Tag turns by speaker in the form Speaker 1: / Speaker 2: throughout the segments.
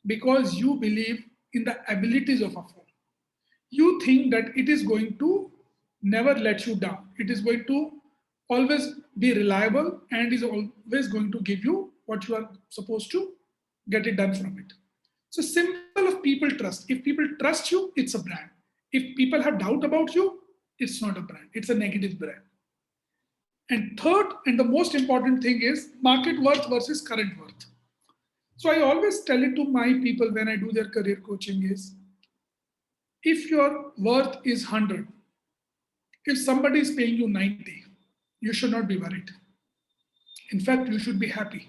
Speaker 1: because you believe in the abilities of a phone. You think that it is going to never let you down. It is going to always be reliable and is always going to give you what you are supposed to get it done from it. So symbol of people trust. If people trust you, it's a brand. If people have doubt about you, it's not a brand. It's a negative brand. And third, and the most important thing is market worth versus current worth. So I always tell it to my people when I do their career coaching is if your worth is 100, if somebody is paying you 90, you should not be worried. In fact, you should be happy.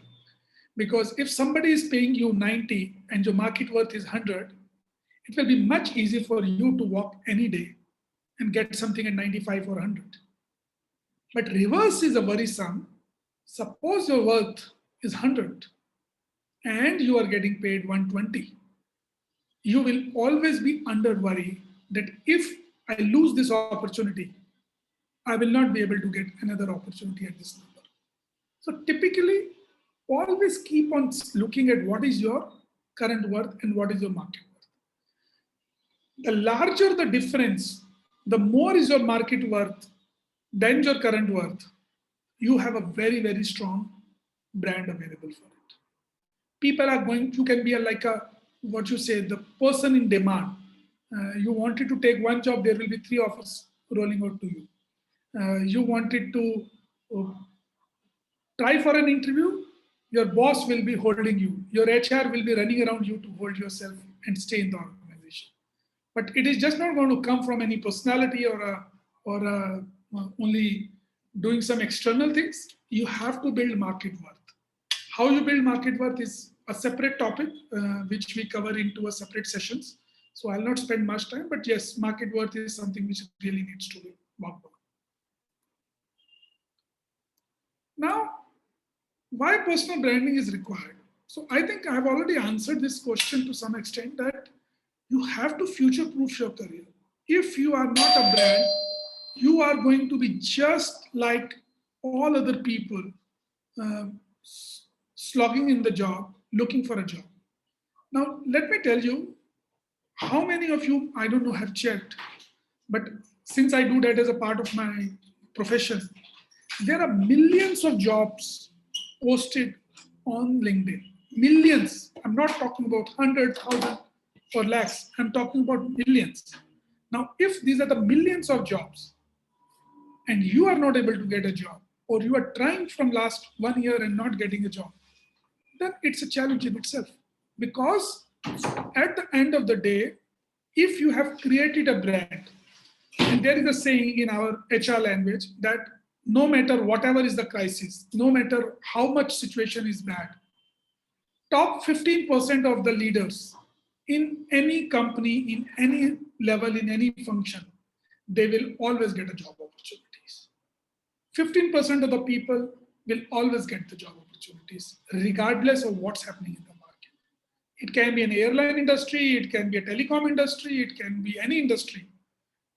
Speaker 1: Because if somebody is paying you 90 and your market worth is 100, it will be much easier for you to walk any day and get something at 95 or 100. But reverse is a worrisome. Suppose your worth is 100 and you are getting paid 120. You will always be under worry that if I lose this opportunity, I will not be able to get another opportunity at this number. So typically, always keep on looking at what is your current worth and what is your market worth. The larger the difference, the more is your market worth than your current worth, you have a very, very strong brand available for it. People are going, you can be like a, what you say, the person in demand. You wanted to take one job, there will be three offers rolling out to you. You wanted to uh, try for an interview, your boss will be holding you. Your HR will be running around you to hold yourself and stay in the organization. But it is just not going to come from any personality or only doing some external things. You have to build market worth. How you build market worth is a separate topic, which we cover into a separate sessions. So I'll not spend much time, but yes, market worth is something which really needs to be worked on. Now, why personal branding is required? So I think I've already answered this question to some extent that you have to future proof your career. If you are not a brand, you are going to be just like all other people uh, slogging in the job, looking for a job. Now, let me tell you how many of you, I don't know, have checked, but since I do that as a part of my profession, there are millions of jobs posted on LinkedIn. Millions. I'm not talking about 100,000 or lakhs. I'm talking about millions. Now, if these are the millions of jobs and you are not able to get a job, or you are trying from last 1 year and not getting a job, then it's a challenge in itself. Because at the end of the day, if you have created a brand, and there is a saying in our HR language that no matter whatever is the crisis, no matter how much situation is bad, top 15% of the leaders in any company, in any level, in any function, they will always get a job opportunities. 15% of the people will always get the job opportunities, regardless of what's happening in the market. It can be an airline industry, it can be a telecom industry, it can be any industry.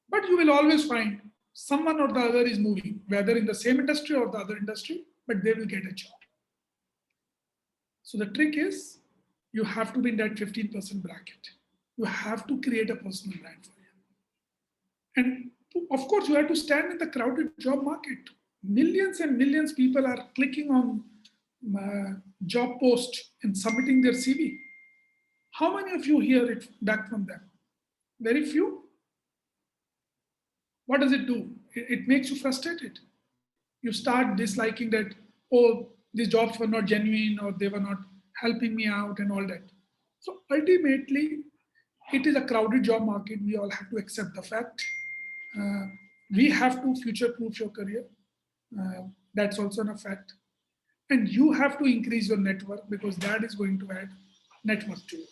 Speaker 1: But you will always find someone or the other is moving, whether in the same industry or the other industry, but they will get a job. So the trick is you have to be in that 15% bracket. You have to create a personal brand for you. And of course, you have to stand in the crowded job market. Millions and millions of people are clicking on job post and submitting their CV. How many of you hear it back from them? Very few. What does it do? It makes you frustrated. You start disliking that, oh, these jobs were not genuine or they were not helping me out and all that. So ultimately, it is a crowded job market. We all have to accept the fact. Uh, we have to future proof your career. That's also a fact. And you have to increase your network because that is going to add net worth to you.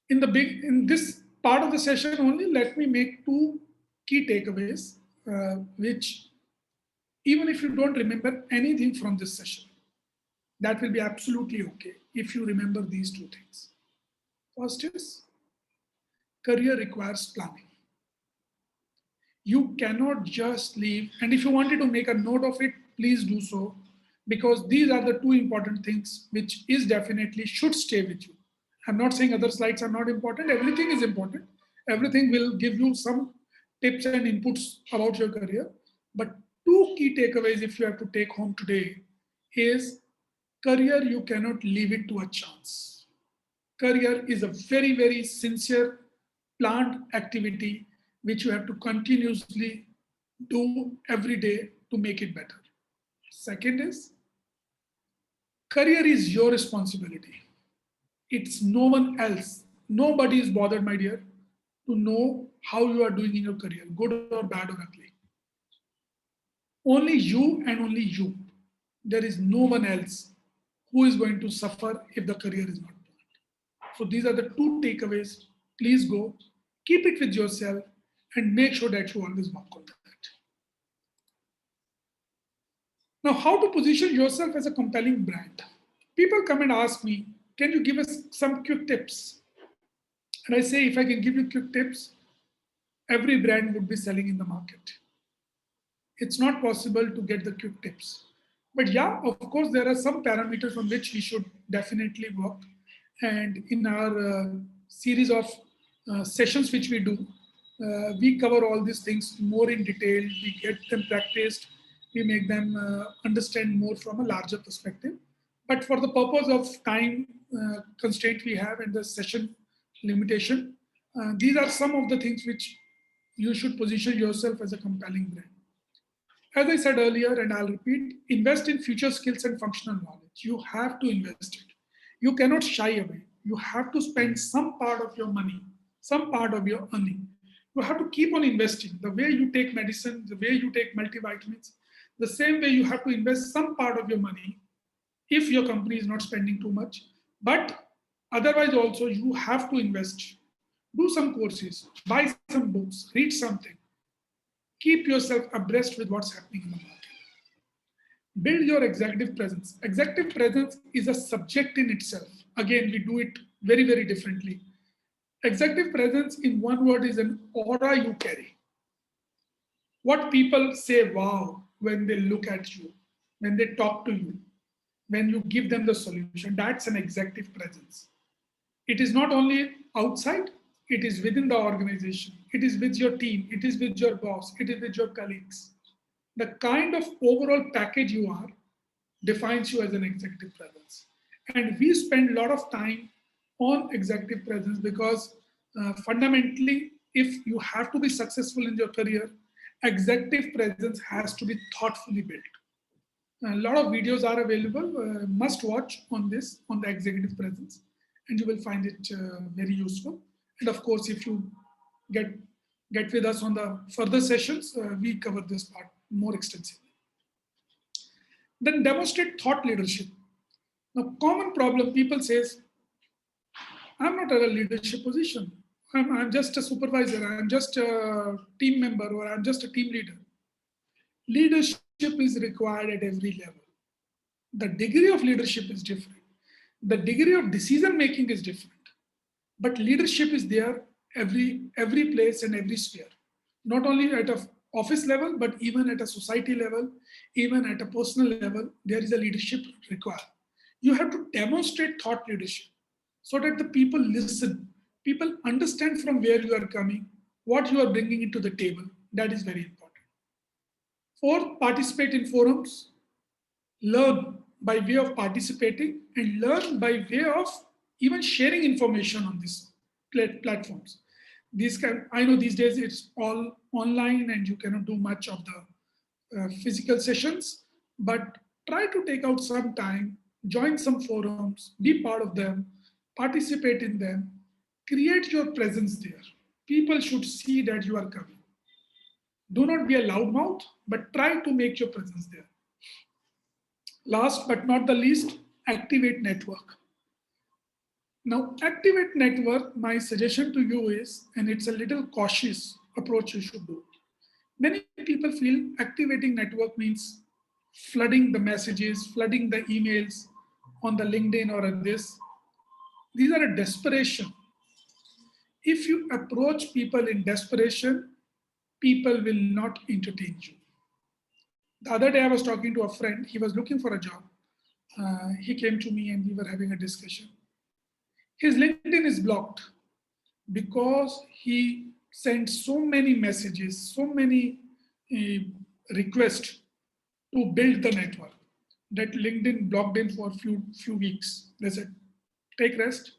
Speaker 1: In this part of the session only, let me make two key takeaways, which even if you don't remember anything from this session, that will be absolutely okay if you remember these two things. First is career requires planning. You cannot just leave, and if you wanted to make a note of it, please do so. because these are the two important things which is definitely should stay with you. I'm not saying other slides are not important. Everything is important. Everything will give you some tips and inputs about your career. But two key takeaways if you have to take home today is career, you cannot leave it to a chance. Career is a very, very sincere planned activity which you have to continuously do every day to make it better. Second is career is your responsibility. It's no one else. Nobody is bothered, my dear, to know how you are doing in your career, good or bad or ugly. Only you and only you. There is no one else who is going to suffer if the career is not planned. So these are the two takeaways. Please go, keep it with yourself, and make sure that you always work on that. Now, how to position yourself as a compelling brand? People come and ask me, can you give us some quick tips? And I say, if I can give you quick tips, every brand would be selling in the market. It's not possible to get the quick tips. But yeah, of course, there are some parameters on which we should definitely work. And in our series of sessions which we do, we cover all these things more in detail. We get them practiced. We make them understand more from a larger perspective. But for the purpose of time constraint we have and the session limitation, these are some of the things which you should position yourself as a compelling brand. As I said earlier, and I'll repeat, invest in future skills and functional knowledge. You have to invest it. You cannot shy away. You have to spend some part of your money, some part of your earning. You have to keep on investing. The way you take medicine, the way you take multivitamins, the same way you have to invest some part of your money if your company is not spending too much. But otherwise, also, you have to invest. Do some courses, buy some books, read something. Keep yourself abreast with what's happening in the market. Build your executive presence. Executive presence is a subject in itself. Again, we do it very, very differently. Executive presence, in one word, is an aura you carry. What people say, wow, when they look at you, when they talk to you, when you give them the solution, that's an executive presence. It is not only outside, it is within the organization, it is with your team, it is with your boss, it is with your colleagues. The kind of overall package you are defines you as an executive presence. And we spend a lot of time on executive presence because fundamentally, if you have to be successful in your career, executive presence has to be thoughtfully built. A lot of videos are available, must watch on this, on the executive presence, and you will find it very useful. And of course, if you get with us on the further sessions, we cover this part more extensively. Then demonstrate thought leadership. Now, common problem, people says, I'm not at a leadership position. I'm just a supervisor, I'm just a team member, or I'm just a team leader. Leadership is required at every level. The degree of leadership is different. The degree of decision making is different. But leadership is there every place and every sphere. Not only at an office level, but even at a society level, even at a personal level, there is a leadership required. You have to demonstrate thought leadership so that the people listen. People understand from where you are coming, what you are bringing into the table. That is very important. Fourth, participate in forums. Learn by way of participating and learn by way of even sharing information on these platforms. I know these days it's all online and you cannot do much of the physical sessions, but try to take out some time, join some forums, be part of them, participate in them, create your presence there. People should see that you are coming. Do not be a loudmouth, but try to make your presence there. Last but not the least, activate network. Now, activate network, my suggestion to you is, and it's a little cautious approach you should do. Many people feel activating network means flooding the messages, flooding the emails on the LinkedIn or on this. These are a desperation. If you approach people in desperation, people will not entertain you. The other day I was talking to a friend, he was looking for a job. He came to me and we were having a discussion. His LinkedIn is blocked because he sent so many messages, so many uh, requests to build the network that LinkedIn blocked him for few weeks. They said, take rest,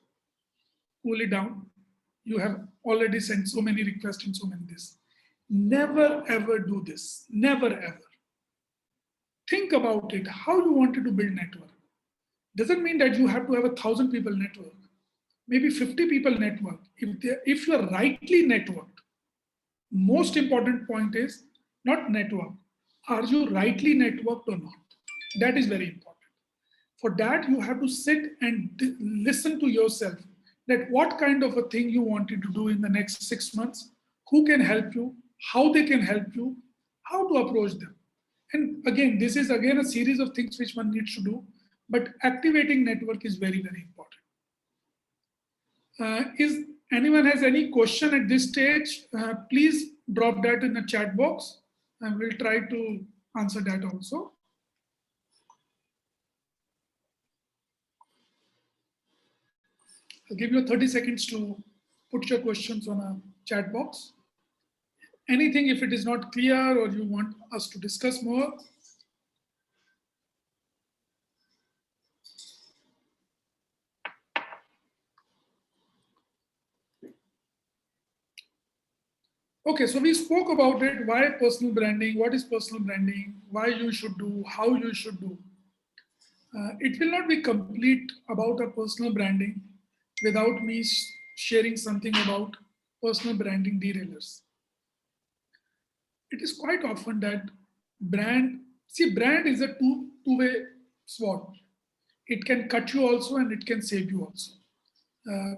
Speaker 1: cool it down. You have already sent so many requests and so many this. Never ever do this. Never ever. Think about it. How you wanted to build network. Doesn't mean that you have to have 1,000 people network. Maybe 50 people network. If you are rightly networked, most important point is not network. Are you rightly networked or not? That is very important. For that, you have to sit and listen to yourself that what kind of a thing you wanted to do in the next 6 months, who can help you, how they can help you, how to approach them. And again, this is again a series of things which one needs to do, but activating network is very, very important. Is anyone has any question at this stage? Please drop that in the chat box and we'll try to answer that also. I'll give you 30 seconds to put your questions on a chat box. Anything if it is not clear or you want us to discuss more. Okay, so we spoke about it, why personal branding, what is personal branding, why you should do, how you should do. It will not be complete about a personal branding without me sharing something about personal branding derailers. It is quite often that brand is a two-way sword. It can cut you also and it can save you also. Uh,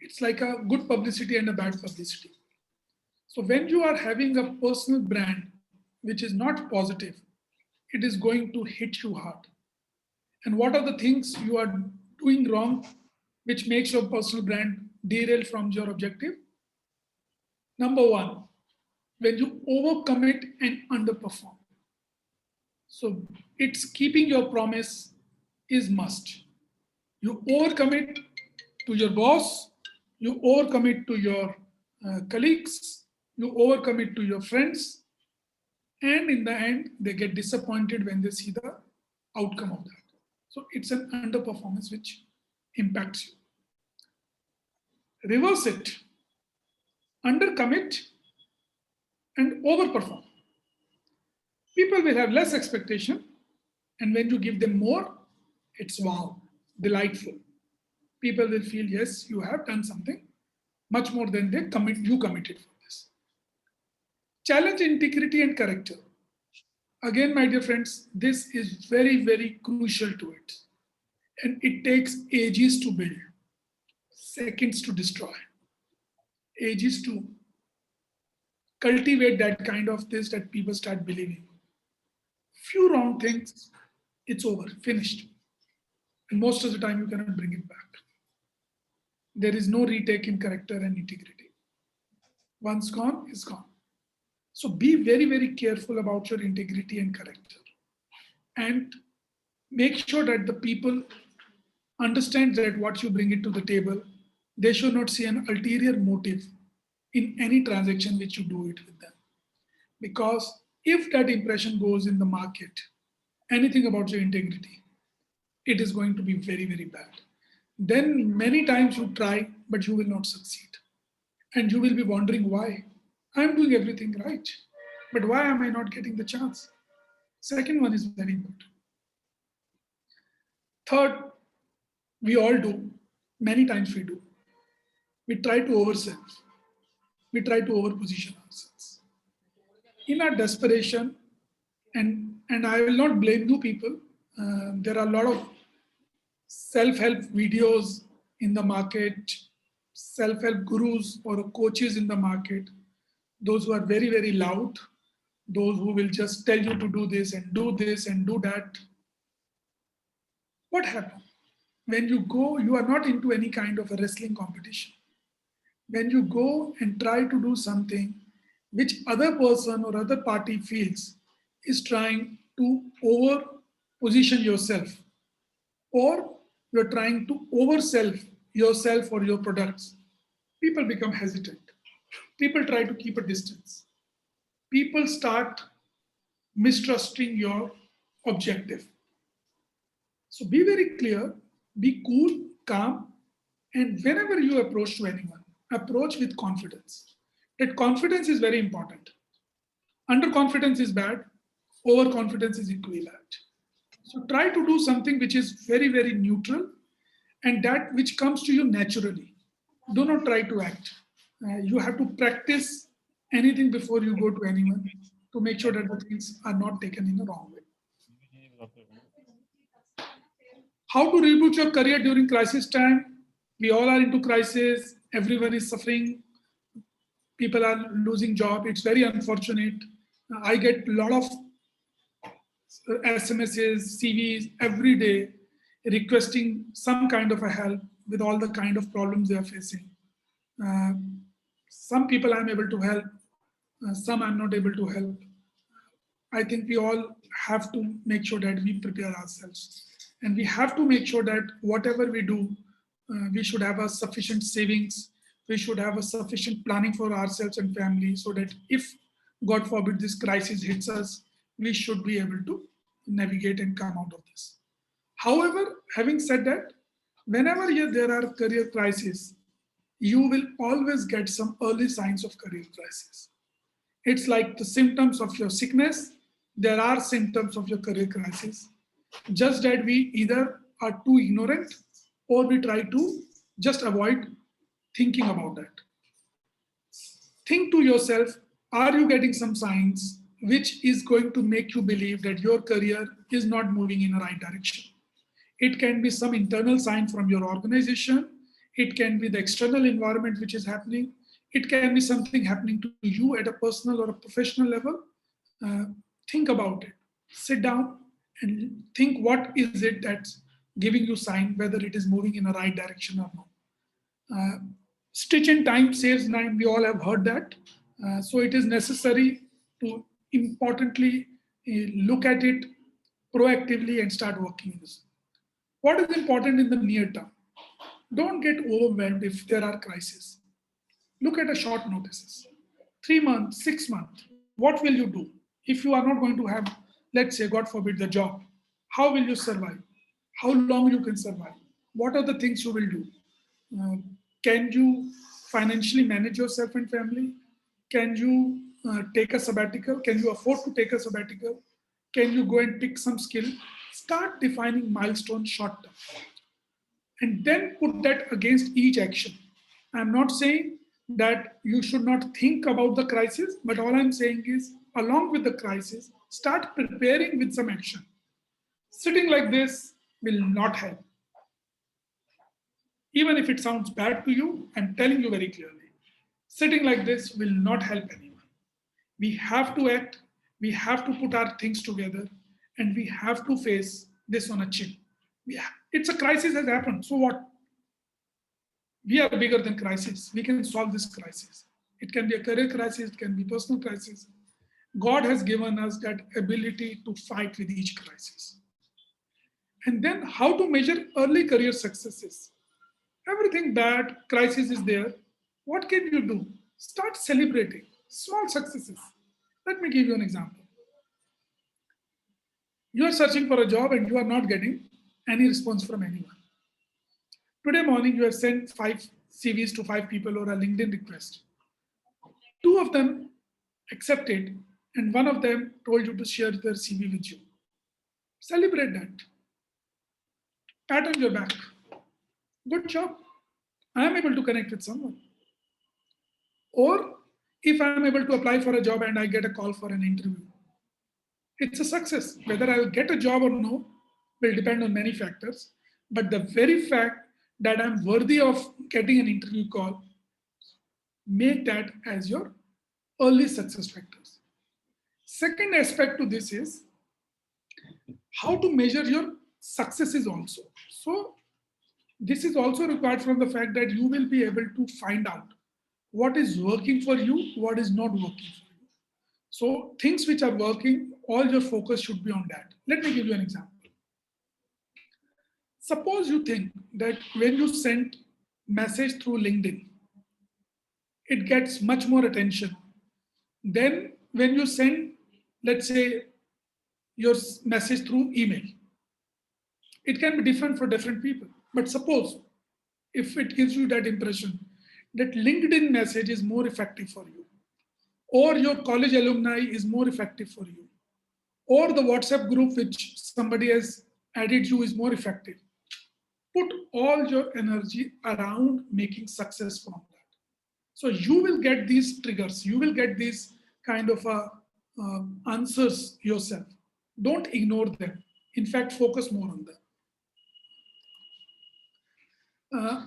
Speaker 1: it's like a good publicity and a bad publicity. So when you are having a personal brand which is not positive, it is going to hit you hard. And what are the things you are doing wrong which makes your personal brand derail from your objective? Number one, when you overcommit and underperform. So it's keeping your promise is must. You overcommit to your boss, you overcommit to your colleagues, you overcommit to your friends, and in the end, they get disappointed when they see the outcome of that. So it's an underperformance which impacts you. Reverse it, undercommit and overperform. People will have less expectation, and when you give them more, it's wow, delightful. People will feel, yes, you have done something much more than you committed for this. Challenge integrity and character. Again, my dear friends, this is very, very crucial to it. And it takes ages to build, seconds to destroy, ages to cultivate that kind of this that people start believing. Few wrong things, it's over, finished. And most of the time, you cannot bring it back. There is no retake in character and integrity. Once gone, is gone. So be very, very careful about your integrity and character. And make sure that the people understand that what you bring it to the table, they should not see an ulterior motive in any transaction which you do it with them. Because if that impression goes in the market, anything about your integrity, it is going to be very, very bad. Then many times you try, but you will not succeed. And you will be wondering why. I'm doing everything right, but why am I not getting the chance? Second one is very important. Third, we all do, many times we do. We try to oversell, we try to overposition ourselves. In our desperation, and I will not blame you people, there are a lot of self-help videos in the market, self-help gurus or coaches in the market, those who are very, very loud, those who will just tell you to do this and do this and do that. What happens? When you go, you are not into any kind of a wrestling competition. When you go and try to do something which other person or other party feels is trying to over position yourself, or you're trying to oversell yourself or your products, people become hesitant. People try to keep a distance. People start mistrusting your objective. So be very clear, be cool, calm, and whenever you approach to anyone, approach with confidence. That confidence is very important. Underconfidence is bad, overconfidence is equally bad. So try to do something which is very, very neutral and that which comes to you naturally. Do not try to act. You have to practice anything before you go to anyone to make sure that the things are not taken in the wrong way. How to reboot your career during crisis time? We all are into crisis. Everyone is suffering. People are losing job. It's very unfortunate. I get a lot of SMSs, CVs every day requesting some kind of a help with all the kind of problems they are facing. Uh, some people I'm able to help, some I'm not able to help. I think we all have to make sure that we prepare ourselves. And we have to make sure that whatever we do, we should have a sufficient savings. We should have a sufficient planning for ourselves and family so that if, God forbid, this crisis hits us, we should be able to navigate and come out of this. However, having said that, whenever there are career crises, you will always get some early signs of career crisis. It's like the symptoms of your sickness. There are symptoms of your career crisis. Just that we either are too ignorant or we try to just avoid thinking about that. Think to yourself, are you getting some signs which is going to make you believe that your career is not moving in the right direction? It can be some internal sign from your organization. It can be the external environment which is happening. It can be something happening to you at a personal or a professional level. Uh, think about it. Sit down and think what is it that's giving you sign whether it is moving in the right direction or not. Stitch in time saves nine. We all have heard that. So it is necessary to importantly look at it proactively and start working in this. What is important in the near term? Don't get overwhelmed if there are crises. Look at the short notices. 3 months, 6 months. What will you do? If you are not going to have, let's say, God forbid, the job, how will you survive? How long you can survive? What are the things you will do? Uh, can you financially manage yourself and family? Can you take a sabbatical? Can you afford to take a sabbatical? Can you go and pick some skill? Start defining milestones short term and then put that against each action. I'm not saying that you should not think about the crisis, but all I'm saying is, along with the crisis, start preparing with some action. Sitting like this will not help. Even if it sounds bad to you, I'm telling you very clearly, sitting like this will not help anyone. We have to act, we have to put our things together, and we have to face this on a chin. It's a crisis has happened. So what? We are bigger than crisis. We can solve this crisis. It can be a career crisis, it can be personal crisis. God has given us that ability to fight with each crisis. And then how to measure early career successes. Everything bad, crisis is there. What can you do? Start celebrating small successes. Let me give you an example. You are searching for a job and you are not getting any response from anyone. Today morning, you have sent 5 CVs to 5 people or a LinkedIn request. 2 of them accepted, and one of them told you to share their CV with you. Celebrate that. Pat on your back. Good job. I am able to connect with someone. Or if I am able to apply for a job and I get a call for an interview, it's a success. Whether I will get a job or no will depend on many factors. But the very fact that I'm worthy of getting an interview call, make that as your early success factors. Second aspect to this is how to measure your successes also. So this is also required from the fact that you will be able to find out what is working for you, what is not working for you. So things which are working, all your focus should be on that. Let me give you an example. Suppose you think that when you send message through LinkedIn, it gets much more attention than when you send, let's say, your message through email. It can be different for different people. But suppose if it gives you that impression that LinkedIn message is more effective for you, or your college alumni is more effective for you, or the WhatsApp group which somebody has added you is more effective. Put all your energy around making success from that. So you will get these triggers, you will get these kind of answers yourself. Don't ignore them. In fact, focus more on them.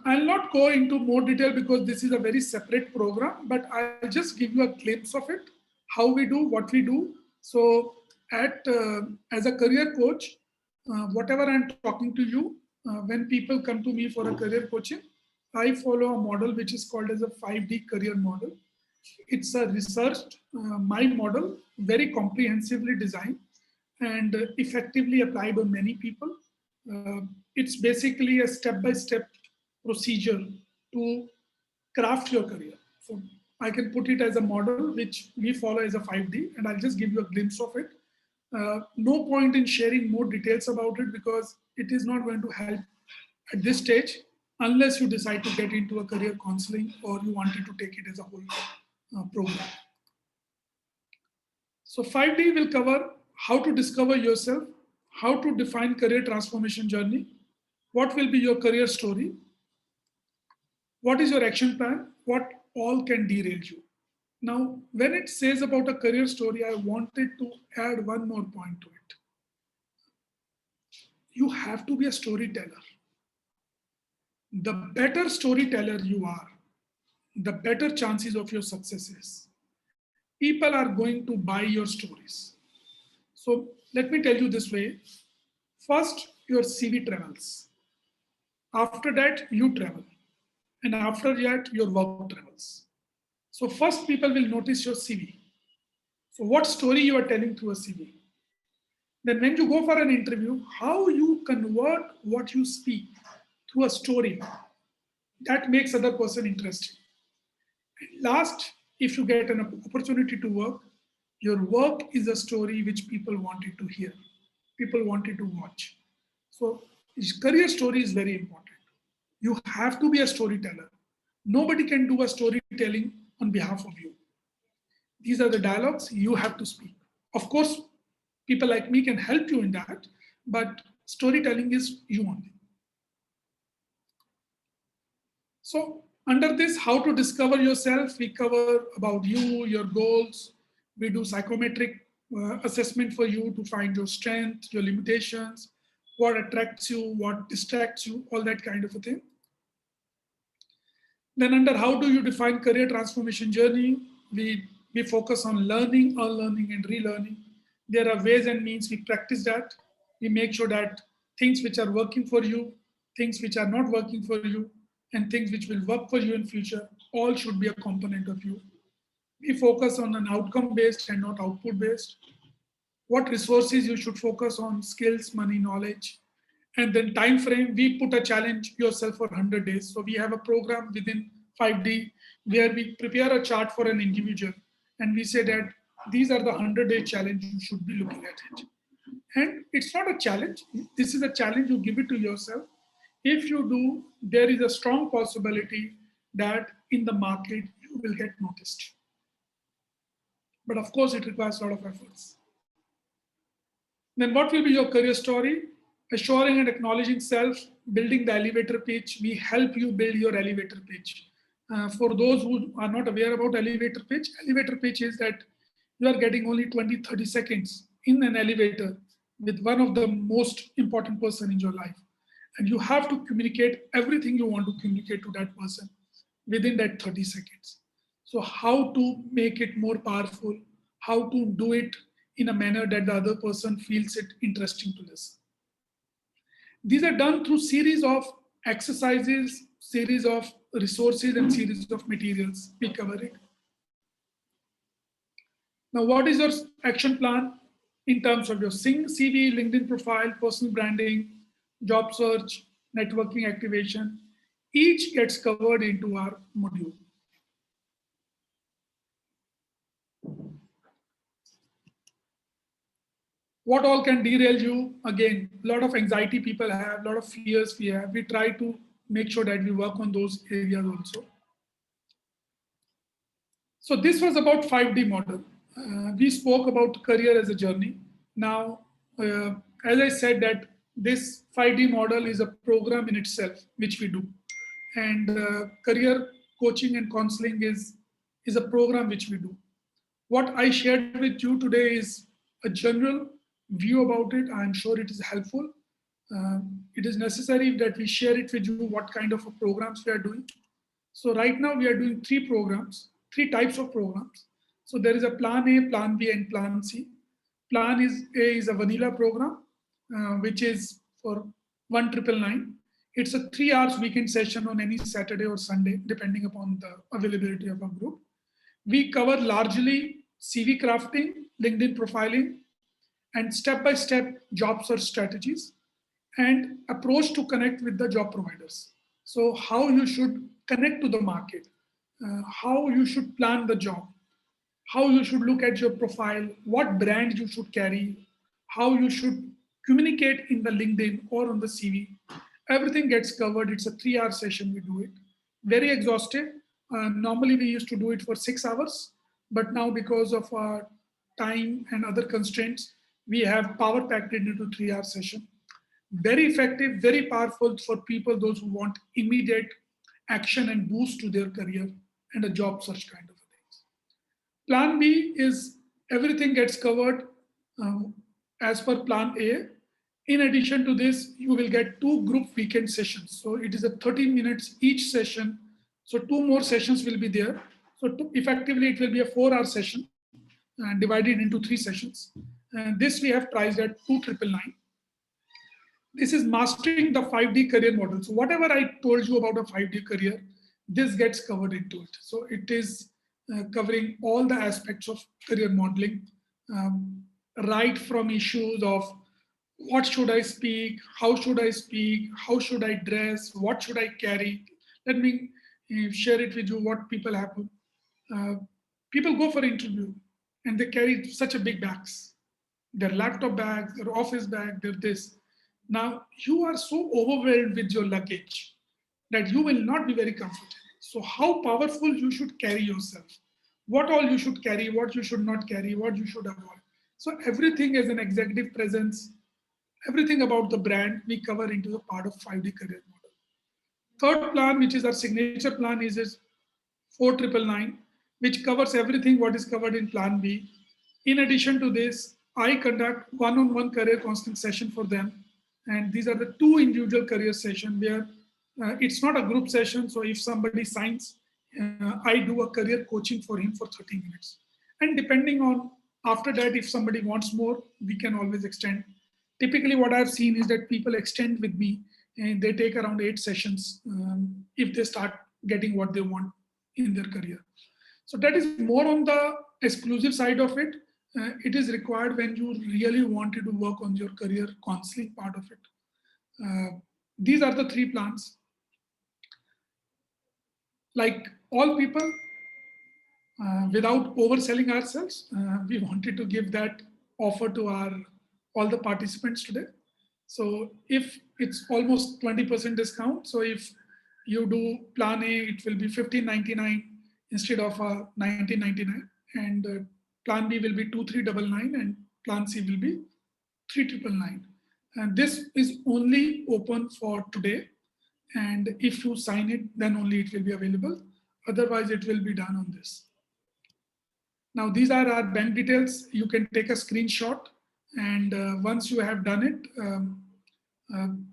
Speaker 1: I'll not go into more detail because this is a very separate program, but I'll just give you a glimpse of it, how we do, what we do. So as a career coach, whatever I'm talking to you, when people come to me for a career coaching, I follow a model which is called as a 5D career model. It's a researched, my model, very comprehensively designed and effectively applied on many people. It's basically a step-by-step procedure to craft your career. So I can put it as a model which we follow as a 5D, and I'll just give you a glimpse of it. No point in sharing more details about it because it is not going to help at this stage unless you decide to get into a career counseling or you wanted to take it as a whole program. So 5D will cover how to discover yourself, how to define career transformation journey, what will be your career story, what is your action plan, what all can derail you. Now, when it says about a career story, I wanted to add one more point to it. You have to be a storyteller. The better storyteller you are, the better chances of your success is. People are going to buy your stories. So let me tell you this way. First, your CV travels. After that, you travel. And after that, your work travels. So first, people will notice your CV. So what story you are telling through a CV. Then when you go for an interview, how you convert what you speak through a story, that makes other person interested. And last, if you get an opportunity to work, your work is a story which people wanted to hear, people wanted to watch. So career story is very important. You have to be a storyteller. Nobody can do a storytelling on behalf of you. These are the dialogues you have to speak. Of course, people like me can help you in that, but storytelling is you only. So under this, how to discover yourself, we cover about you, your goals. We do psychometric assessment for you to find your strength, your limitations, what attracts you, what distracts you, all that kind of a thing. Then under how do you define career transformation journey, we focus on learning, unlearning, and relearning. There are ways and means we practice that. We make sure that things which are working for you, things which are not working for you, and things which will work for you in future, all should be a component of you. We focus on an outcome-based and not output-based. What resources you should focus on, skills, money, knowledge. And then time frame, we put a challenge yourself for 100 days. So we have a program within 5D where we prepare a chart for an individual. And we say that these are the 100-day challenge you should be looking at it. And it's not a challenge. This is a challenge you give it to yourself. If you do, there is a strong possibility that in the market, you will get noticed. But of course, it requires a lot of efforts. Then what will be your career story? Assuring and acknowledging self, building the elevator pitch. We help you build your elevator pitch. For those who are not aware about elevator pitch is that you are getting only 20, 30 seconds in an elevator with one of the most important person in your life. And you have to communicate everything you want to communicate to that person within that 30 seconds. So how to make it more powerful, how to do it in a manner that the other person feels it interesting to listen. These are done through series of exercises, series of resources, and series of materials. We cover it. Now, what is your action plan? in terms of your CV, LinkedIn profile, personal branding, job search, networking activation. Each gets covered into our module. What all can derail you? Again, a lot of anxiety people have, a lot of fears we have. We try to make sure that we work on those areas also. So this was about 5D model. We spoke about career as a journey. Now, as I said that this 5D model is a program in itself, which we do. And career coaching and counseling is a program which we do. What I shared with you today is a general view about it. I'm sure it is helpful. It is necessary that we share it with you what kind of programs we are doing. So right now we are doing three programs, three types of programs. So there is a plan A, plan B, and plan C. Plan is A is a vanilla program, which is for 1999. It's a 3 hours weekend session on any Saturday or Sunday, depending upon the availability of a group. We cover largely CV crafting, LinkedIn profiling, and step-by-step job search strategies and approach to connect with the job providers. So how you should connect to the market, how you should plan the job, how you should look at your profile, what brand you should carry, how you should communicate in the LinkedIn or on the CV. Everything gets covered. It's a 3 hour session. We do it. Very exhaustive. Normally we used to do it for 6 hours, but now because of our time and other constraints, we have power packed it into 3 hour session. Very effective, very powerful for people, those who want immediate action and boost to their career and a job search kind of things. Plan B is everything gets covered as per plan A. In addition to this, you will get 2 group weekend sessions. So it is a 13 minutes each session. So 2 more sessions will be there. So effectively, it will be a 4 hour session divided into 3 sessions. And this we have priced at 2,999. This is mastering the 5D career model. So whatever I told you about a 5D career, this gets covered into it. So it is covering all the aspects of career modeling, right from issues of what should I speak, how should I dress, what should I carry. Let me share it with you what people have. Uh, People go for interview and they carry such a big bags, their laptop bags, their office bag, their this. Now you are so overwhelmed with your luggage that you will not be very comfortable. So how powerful you should carry yourself, what all you should carry, what you should not carry, what you should avoid. So everything as an executive presence, everything about the brand we cover into the part of 5D career model. Third plan, which is our signature plan, is 4999, which covers everything what is covered in plan B. In addition to this, I conduct one-on-one career counseling session for them. And these are the 2 individual career session where it's not a group session. So if somebody signs, I do a career coaching for him for 30 minutes. And depending on after that, if somebody wants more, we can always extend. Typically what I've seen is that people extend with me and they take around 8 sessions if they start getting what they want in their career. So that is more on the exclusive side of it. It is required when you really wanted to work on your career counseling part of it. These are the 3 plans. Like all people, without overselling ourselves, we wanted to give that offer to our all the participants today. So if it's almost 20% discount, so if you do plan A, it will be 1599 instead of 1999, and plan B will be 2399, and plan C will be 3999. And this is only open for today. And if you sign it, then only it will be available. Otherwise, it will be done on this. Now, these are our bank details. You can take a screenshot. And once you have done it,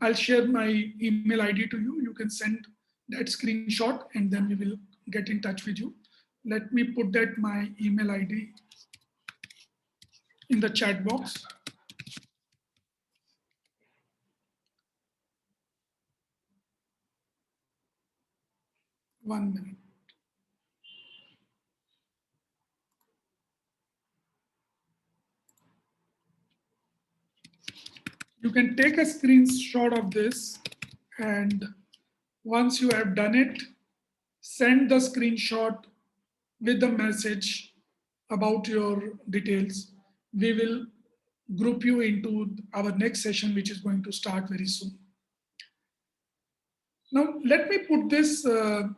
Speaker 1: I'll share my email ID to you. You can send that screenshot and then we will get in touch with you. Let me put that my email ID in the chat box. One minute. You can take a screenshot of this, and once you have done it, send the screenshot with the message about your details. We will group you into our next session, which is going to start very soon. Now, let me put this, and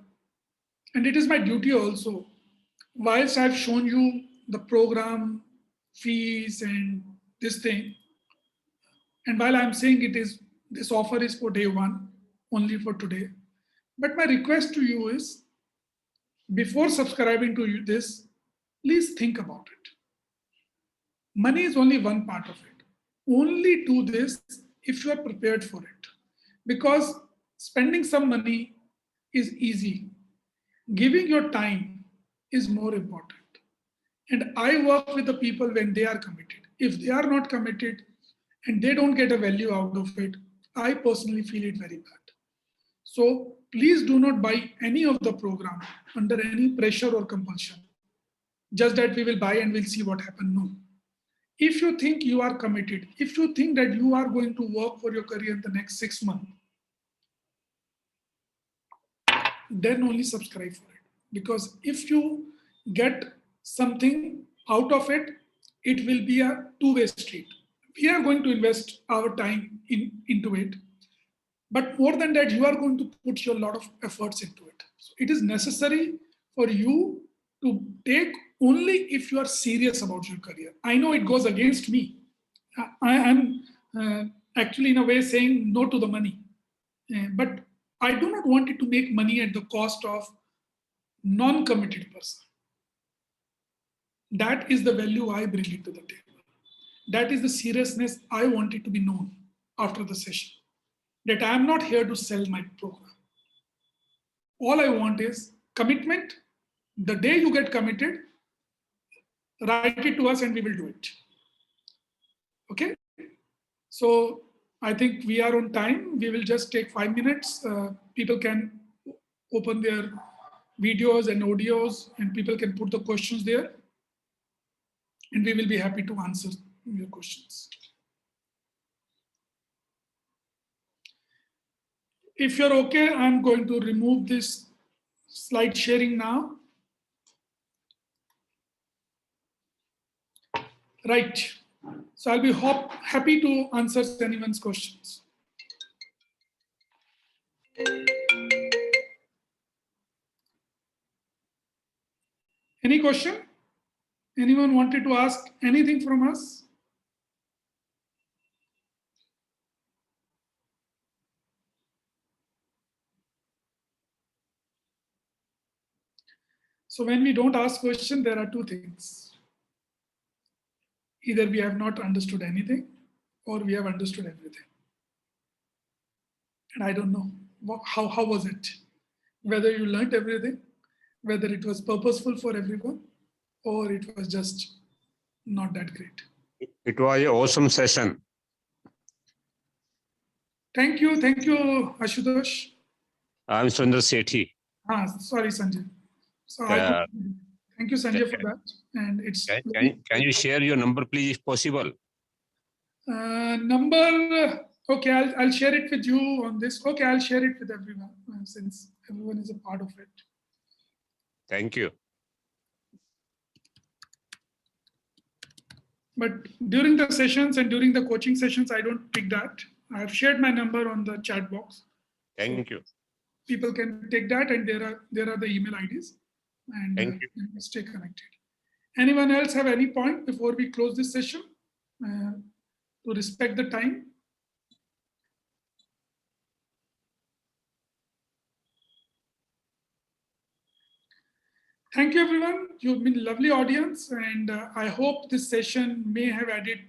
Speaker 1: it is my duty also, whilst I've shown you the program, fees, and this thing, and while I'm saying it is, this offer is for day one, only for today. But my request to you is, before subscribing to this, please think about it. Money is only one part of it. Only do this if you are prepared for it. Because spending some money is easy. Giving your time is more important. And I work with the people when they are committed. If they are not committed and they don't get a value out of it, I personally feel it very bad. So please do not buy any of the program under any pressure or compulsion. Just that we will buy and we'll see what happens. No. If you think you are committed, if you think that you are going to work for your career in the next 6 months, then only subscribe for it. Because if you get something out of it, it will be a two-way street. We are going to invest our time into it. But more than that, you are going to put your lot of efforts into it. So it is necessary for you to take only if you are serious about your career. I know it goes against me. I am actually in a way saying no to the money. But I do not want it to make money at the cost of non-committed person. That is the value I bring it to the table. That is the seriousness I want it to be known after the session. That I am not here to sell my program. All I want is commitment. The day you get committed, write it to us and we will do it. Okay? So I think we are on time. We will just take 5 minutes. People can open their videos and audios and people can put the questions there. And we will be happy to answer your questions. If you're okay, I'm going to remove this slide sharing now. Right. So I'll be happy to answer anyone's questions. Any question? Anyone wanted to ask anything from us? So when we don't ask question, there are two things. Either we have not understood anything or we have understood everything. And I don't know, how was it? Whether you learned everything, whether it was purposeful for everyone, or it was just not that great.
Speaker 2: It was an awesome session.
Speaker 1: Thank you, Ashutosh.
Speaker 2: I'm Sundar Sethi.
Speaker 1: Sorry, Sanjay. So thank you, Sanjay, for that. And it's
Speaker 2: can you share your number, please, if possible?
Speaker 1: Number. Okay, I'll share it with you on this. Okay, I'll share it with everyone since everyone is a part of it.
Speaker 2: Thank you.
Speaker 1: But during the sessions and during the coaching sessions, I don't pick that. I've shared my number on the chat box.
Speaker 2: Thank you.
Speaker 1: People can take that, and there are the email IDs, and
Speaker 2: Thank you.
Speaker 1: stay connected. Anyone else have any point before we close this session? To respect the time. Thank you, everyone. You've been a lovely audience, and I hope this session may have added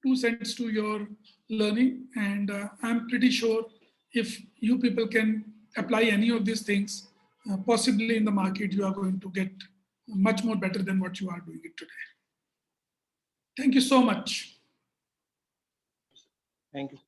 Speaker 1: 2 cents to your learning. And I'm pretty sure if you people can apply any of these things, possibly in the market, you are going to get much more better than what you are doing it today. Thank you so much.
Speaker 3: Thank you.